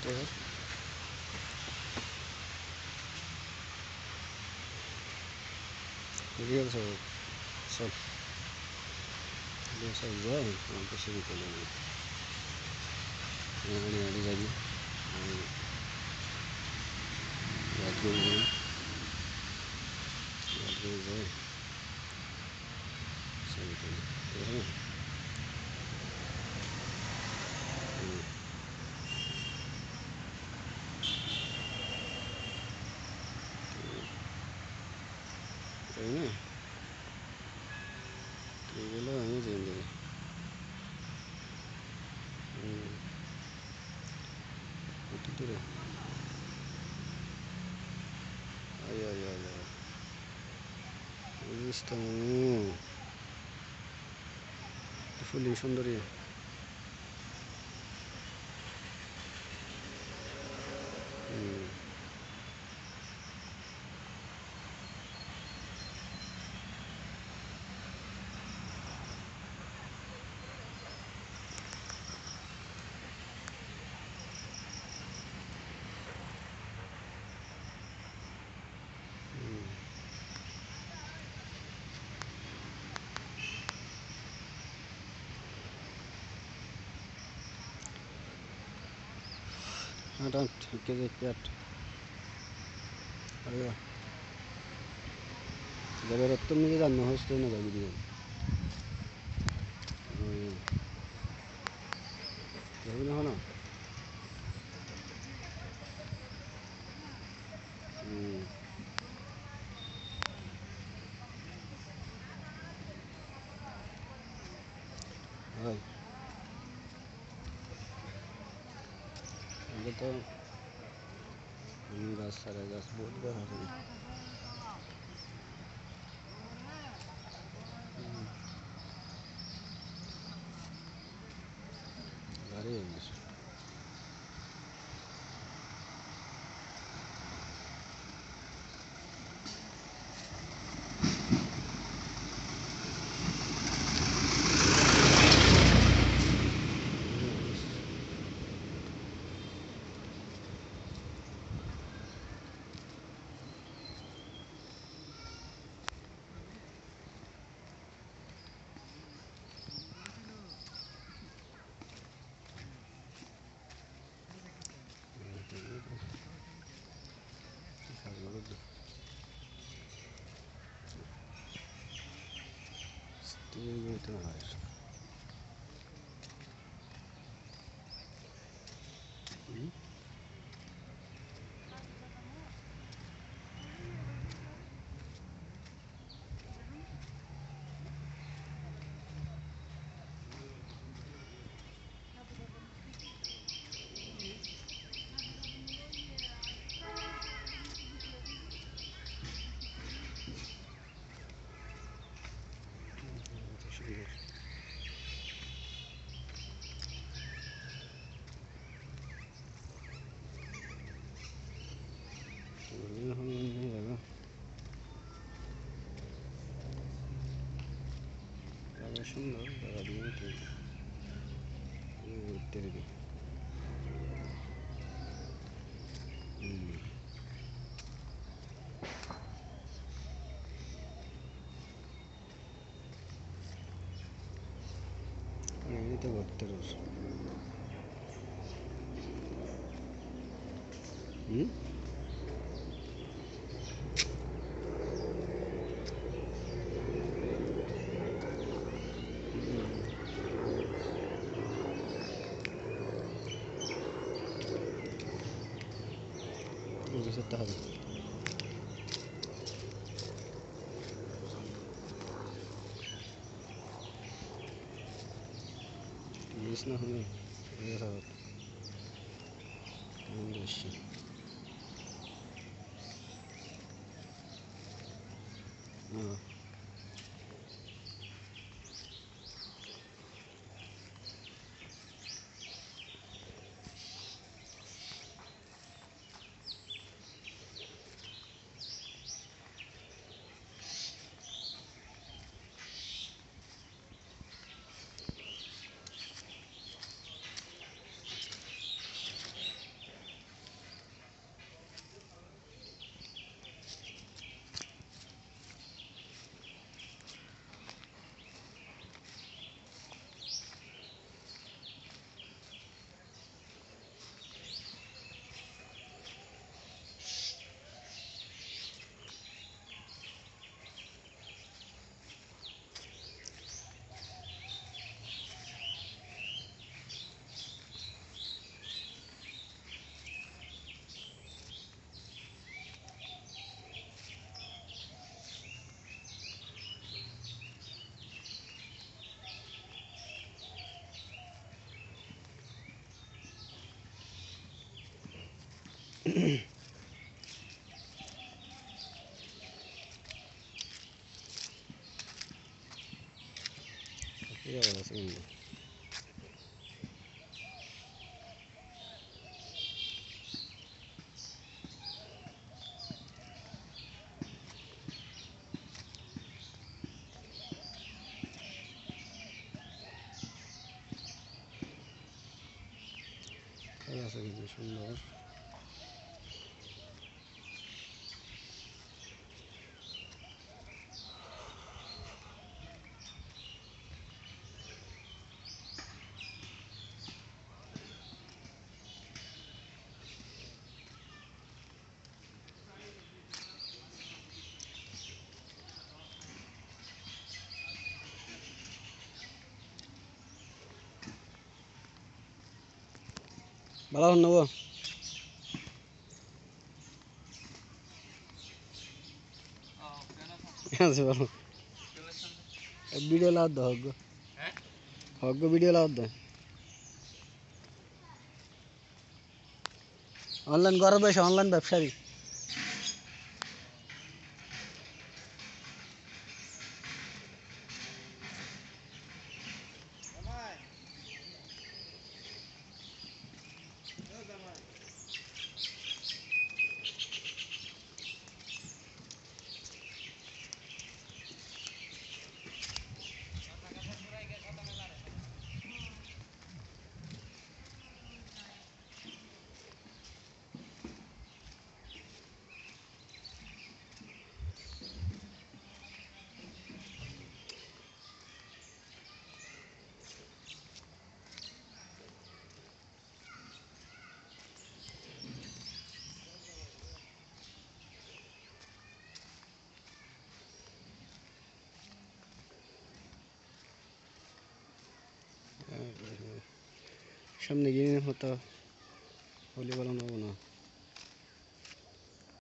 Rồi. Real sol. Biasa aja ya, sampai sini kalau yang ada jadi. Lihat dulu, lihat dulu. Sampai ini. Ini. Ini lah ini jadi. Itu tuh deh. Ayo. Ini setengah. Fully সুন্দরী ada kayak pet ayo jadi tuh nih kan host tuh nih lagi dia jadi nih mana hai ada tuh ini gas ada gas buat hari ini itu harus সুন্দর জায়গা দিয়ে ঘুরতে দিবি এমনিতে ঘুরতে রোজ যেতে হবে জিনিস না হলে আসছে সুন্দর ভালো নেব ভিডিও লাভ দাও হগ্গ ভিডিও লাভ দাও অনলাইন ঘরে বসে অনলাইন ব্যবসায়ী সামনে গিয়ে হতো হলি বলানো না